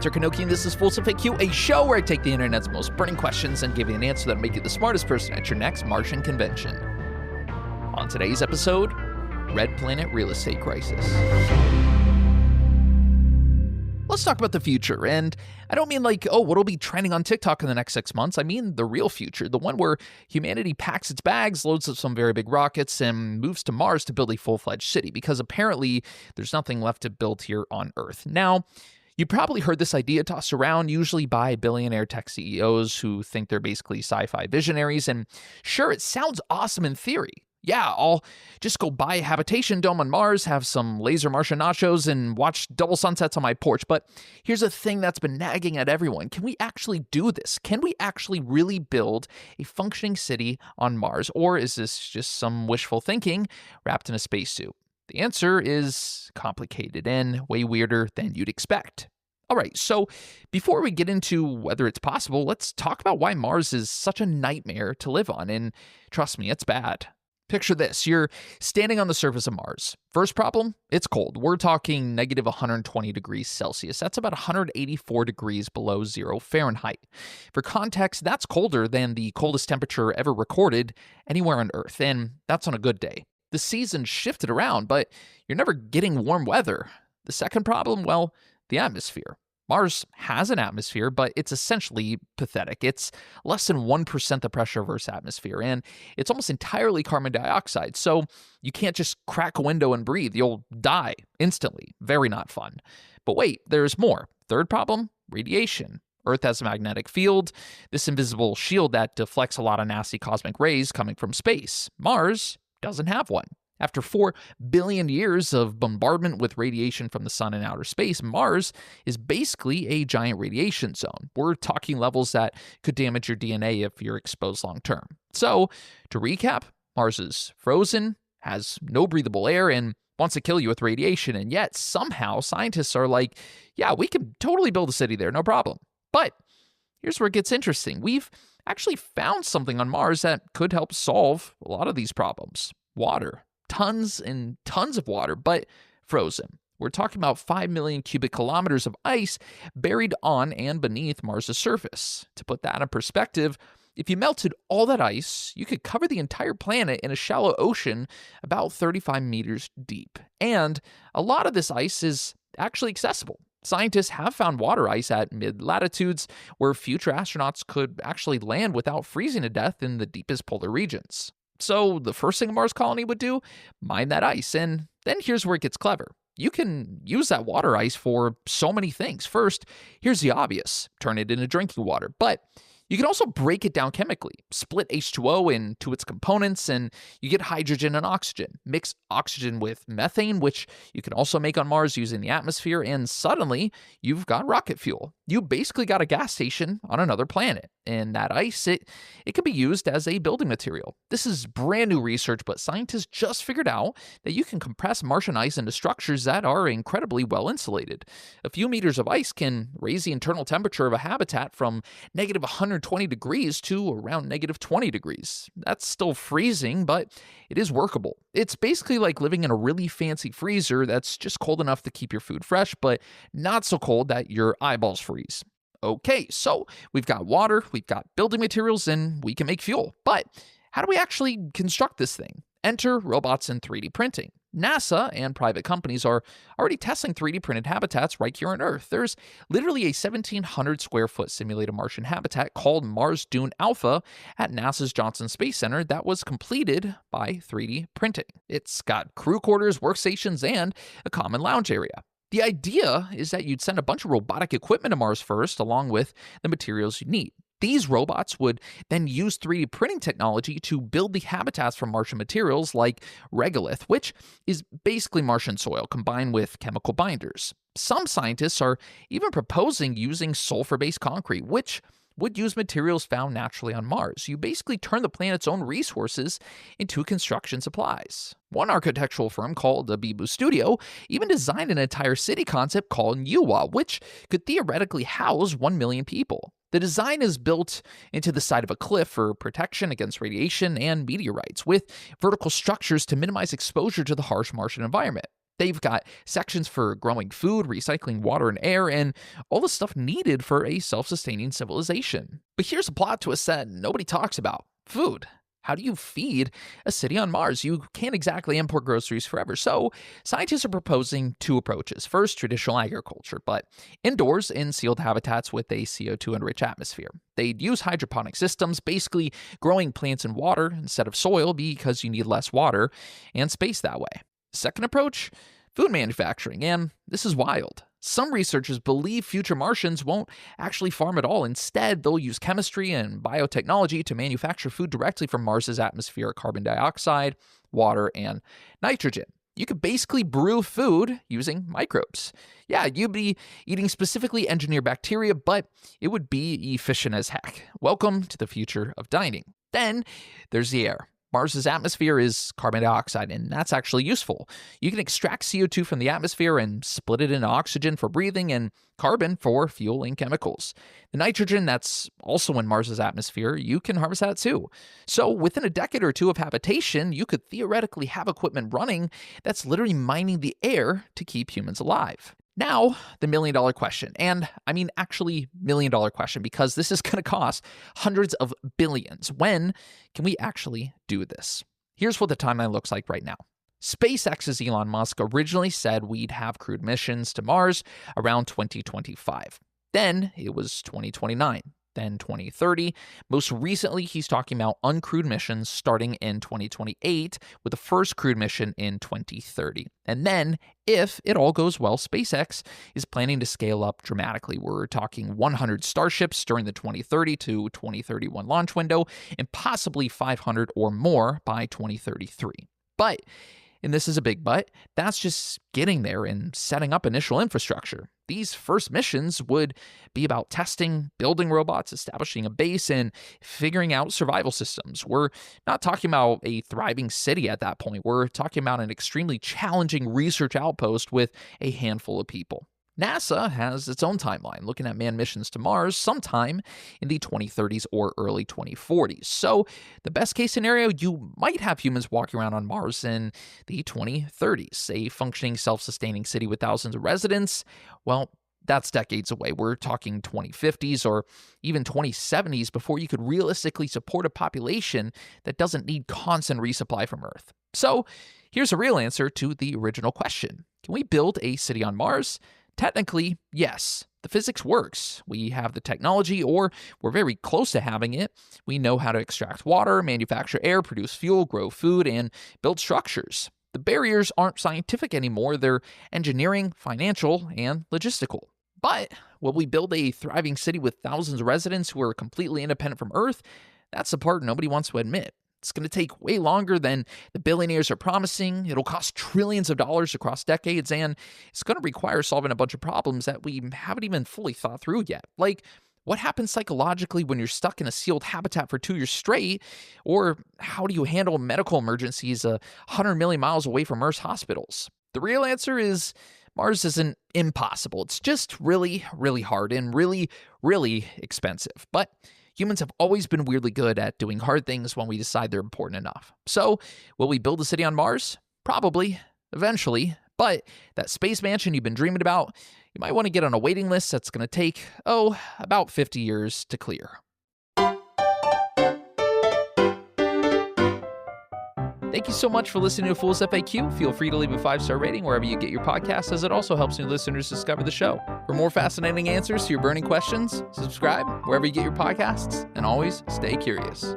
Spencer Kanoki, and this is Full FAQ, a show where I take the internet's most burning questions and give you an answer that'll make you the smartest person at your next Martian convention. On today's episode, Red Planet Real Estate Crisis. Let's talk about the future, and I don't mean like, what'll be trending on TikTok in the next 6 months. I mean the real future, the one where humanity packs its bags, loads up some very big rockets, and moves to Mars to build a full-fledged city, because apparently there's nothing left to build here on Earth. Now, you probably heard this idea tossed around, usually by billionaire tech CEOs who think they're basically sci-fi visionaries, and sure, it sounds awesome in theory. Yeah, I'll just go buy a habitation dome on Mars, have some laser Martian nachos, and watch double sunsets on my porch. But here's a thing that's been nagging at everyone. Can we actually do this? Can we actually really build a functioning city on Mars? Or is this just some wishful thinking wrapped in a spacesuit? The answer is complicated and way weirder than you'd expect. All right, so before we get into whether it's possible, let's talk about why Mars is such a nightmare to live on. And trust me, it's bad. Picture this, you're standing on the surface of Mars. First problem, it's cold. We're talking negative 120 degrees Celsius. That's about 184 degrees below 0 Fahrenheit. For context, that's colder than the coldest temperature ever recorded anywhere on Earth, and that's on a good day. The seasons shifted around, but you're never getting warm weather. The second problem, well, the atmosphere. Mars has an atmosphere, but it's essentially pathetic. It's less than 1% the pressure of Earth's atmosphere, and it's almost entirely carbon dioxide, so you can't just crack a window and breathe. You'll die instantly. Very not fun. But wait, there's more. Third problem, radiation. Earth has a magnetic field, this invisible shield that deflects a lot of nasty cosmic rays coming from space. Mars doesn't have one. After 4 billion years of bombardment with radiation from the sun and outer space, Mars is basically a giant radiation zone. We're talking levels that could damage your DNA if you're exposed long term. So, to recap, Mars is frozen, has no breathable air, and wants to kill you with radiation. And yet, somehow, scientists are like, yeah, we can totally build a city there, no problem. But here's where it gets interesting. We've actually found something on Mars that could help solve a lot of these problems. Water. Tons and tons of water, but frozen. We're talking about 5 million cubic kilometers of ice buried on and beneath Mars' surface. To put that in perspective, if you melted all that ice, you could cover the entire planet in a shallow ocean about 35 meters deep. And a lot of this ice is actually accessible. Scientists have found water ice at mid-latitudes where future astronauts could actually land without freezing to death in the deepest polar regions. So the first thing a Mars colony would do, mine that ice. And then here's where it gets clever. You can use that water ice for so many things. First, here's the obvious. Turn it into drinking water. But you can also break it down chemically. Split H2O into its components, and you get hydrogen and oxygen. Mix oxygen with methane, which you can also make on Mars using the atmosphere, and suddenly you've got rocket fuel. You basically got a gas station on another planet. And that ice, it can be used as a building material. This is brand new research, but scientists just figured out that you can compress Martian ice into structures that are incredibly well insulated. A few meters of ice can raise the internal temperature of a habitat from negative 120 degrees to around negative 20 degrees. That's still freezing, but it is workable. It's basically like living in a really fancy freezer that's just cold enough to keep your food fresh, but not so cold that your eyeballs freeze. Okay, so we've got water, we've got building materials, and we can make fuel. But how do we actually construct this thing? Enter robots and 3D printing. NASA and private companies are already testing 3D printed habitats right here on Earth. There's literally a 1,700 square foot simulated Martian habitat called Mars Dune Alpha at NASA's Johnson Space Center that was completed by 3D printing. It's got crew quarters, workstations, and a common lounge area. The idea is that you'd send a bunch of robotic equipment to Mars first, along with the materials you need. These robots would then use 3D printing technology to build the habitats from Martian materials like regolith, which is basically Martian soil combined with chemical binders. Some scientists are even proposing using sulfur-based concrete, which would use materials found naturally on Mars. You basically turn the planet's own resources into construction supplies. One architectural firm called the Bibu Studio even designed an entire city concept called Yuwa, which could theoretically house 1 million people. The design is built into the side of a cliff for protection against radiation and meteorites, with vertical structures to minimize exposure to the harsh Martian environment. They've got sections for growing food, recycling water and air, and all the stuff needed for a self-sustaining civilization. But here's a plot twist that nobody talks about: food. How do you feed a city on Mars? You can't exactly import groceries forever. So scientists are proposing two approaches. First, traditional agriculture, but indoors in sealed habitats with a CO2-enriched atmosphere. They'd use hydroponic systems, basically growing plants in water instead of soil because you need less water and space that way. Second approach, food manufacturing, and this is wild. Some researchers believe future Martians won't actually farm at all. Instead, they'll use chemistry and biotechnology to manufacture food directly from Mars's atmospheric carbon dioxide, water, and nitrogen. You could basically brew food using microbes. Yeah, you'd be eating specifically engineered bacteria, but it would be efficient as heck. Welcome to the future of dining. Then there's the air. Mars's atmosphere is carbon dioxide, and that's actually useful. You can extract CO2 from the atmosphere and split it into oxygen for breathing and carbon for fueling chemicals. The nitrogen that's also in Mars's atmosphere, you can harvest that too. So within a decade or two of habitation, you could theoretically have equipment running that's literally mining the air to keep humans alive. Now, the million-dollar question, and I mean actually million-dollar question, because this is going to cost hundreds of billions. When can we actually do this? Here's what the timeline looks like right now. SpaceX's Elon Musk originally said we'd have crewed missions to Mars around 2025. Then it was 2029. Then 2030. Most recently, he's talking about uncrewed missions starting in 2028, with the first crewed mission in 2030. And then, if it all goes well, SpaceX is planning to scale up dramatically. We're talking 100 Starships during the 2030 to 2031 launch window, and possibly 500 or more by 2033. But, and this is a big but, that's just getting there and setting up initial infrastructure. These first missions would be about testing, building robots, establishing a base, and figuring out survival systems. We're not talking about a thriving city at that point. We're talking about an extremely challenging research outpost with a handful of people. NASA has its own timeline, looking at manned missions to Mars sometime in the 2030s or early 2040s. So the best case scenario, you might have humans walking around on Mars in the 2030s. A functioning, self-sustaining city with thousands of residents, well, that's decades away. We're talking 2050s or even 2070s before you could realistically support a population that doesn't need constant resupply from Earth. So here's a real answer to the original question. Can we build a city on Mars? Technically, yes. The physics works. We have the technology, or we're very close to having it. We know how to extract water, manufacture air, produce fuel, grow food, and build structures. The barriers aren't scientific anymore. They're engineering, financial, and logistical. But will we build a thriving city with thousands of residents who are completely independent from Earth? That's the part nobody wants to admit. It's going to take way longer than the billionaires are promising. It'll cost trillions of dollars across decades, and it's going to require solving a bunch of problems that we haven't even fully thought through yet. Like, what happens psychologically when you're stuck in a sealed habitat for 2 years straight? Or how do you handle medical emergencies 100 million miles away from Earth's hospitals? The real answer is Mars isn't impossible. It's just really, really hard and really, really expensive. But humans have always been weirdly good at doing hard things when we decide they're important enough. So, will we build a city on Mars? Probably, eventually. But that space mansion you've been dreaming about, you might want to get on a waiting list that's going to take, about 50 years to clear. Thank you so much for listening to Fool's FAQ. Feel free to leave a 5-star rating wherever you get your podcasts, as it also helps new listeners discover the show. For more fascinating answers to your burning questions, subscribe wherever you get your podcasts, and always stay curious.